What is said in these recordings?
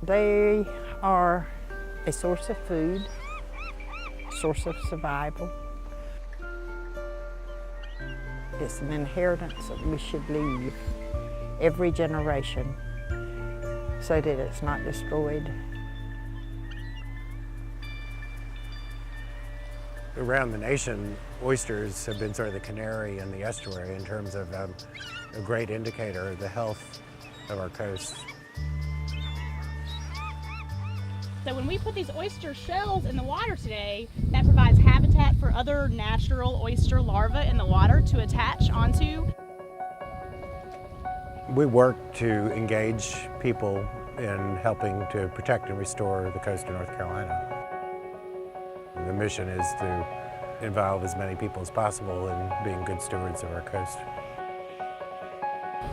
They are a source of food, a source of survival. It's an inheritance that we should leave every generation so that it's not destroyed. Around the nation, oysters have been sort of the canary in the estuary in terms of a great indicator of the health of our coast. So when we put these oyster shells in the water today, that provides habitat for other natural oyster larvae in the water to attach onto. We work to engage people in helping to protect and restore the coast of North Carolina. The mission is to involve as many people as possible in being good stewards of our coast.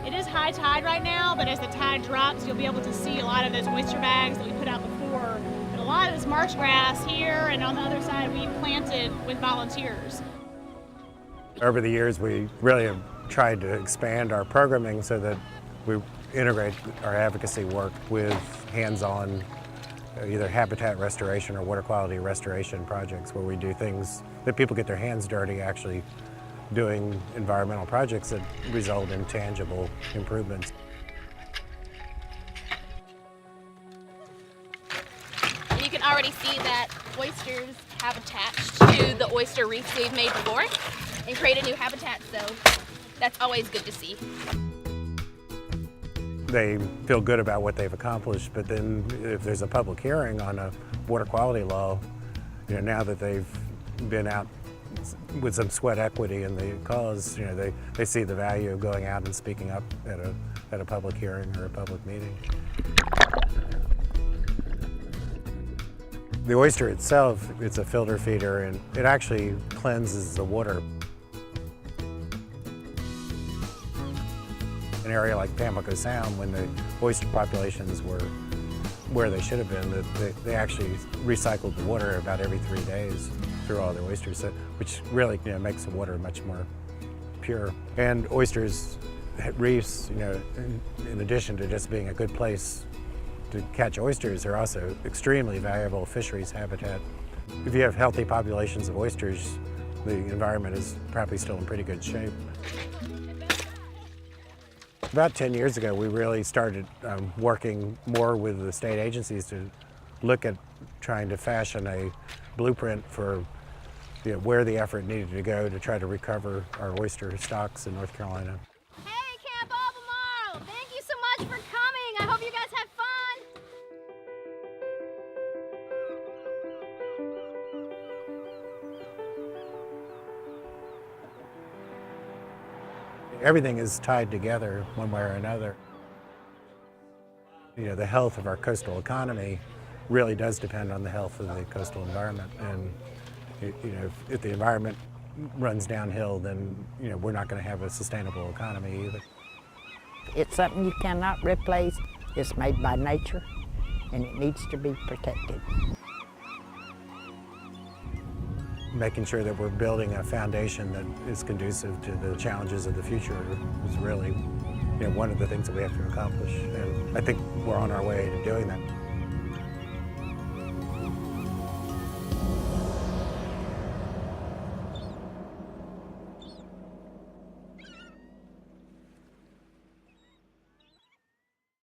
It is high tide right now, but as the tide drops, you'll be able to see a lot of those oyster bags that we put out before. But a lot of this marsh grass here and on the other side we planted with volunteers. Over the years, we really have tried to expand our programming so that we integrate our advocacy work with hands-on either habitat restoration or water quality restoration projects where we do things that people get their hands dirty actually doing environmental projects that result in tangible improvements. You can already see that oysters have attached to the oyster reefs they've made before and created new habitat, so that's always good to see. They feel good about what they've accomplished, but then if there's a public hearing on a water quality law, now that they've been out with some sweat equity in the cause, they see the value of going out and speaking up at a public hearing or a public meeting. The oyster itself, it's a filter feeder, and it actually cleanses the water. An area like Pamlico Sound, when the oyster populations were where they should have been, they actually recycled the water about every 3 days through all the oysters, which really makes the water much more pure. And oysters, reefs, in addition to just being a good place to catch oysters, are also extremely valuable fisheries habitat. If you have healthy populations of oysters, the environment is probably still in pretty good shape. About 10 years ago, we really started working more with the state agencies to look at trying to fashion a blueprint for where the effort needed to go to try to recover our oyster stocks in North Carolina. Hey, Camp Albemarle! Thank you so much for coming. I hope you guys had fun. Everything is tied together one way or another. The health of our coastal economy really does depend on the health of the coastal environment. And if the environment runs downhill, then we're not going to have a sustainable economy either. It's something you cannot replace. It's made by nature, and it needs to be protected. Making sure that we're building a foundation that is conducive to the challenges of the future is really one of the things that we have to accomplish. And I think we're on our way to doing that.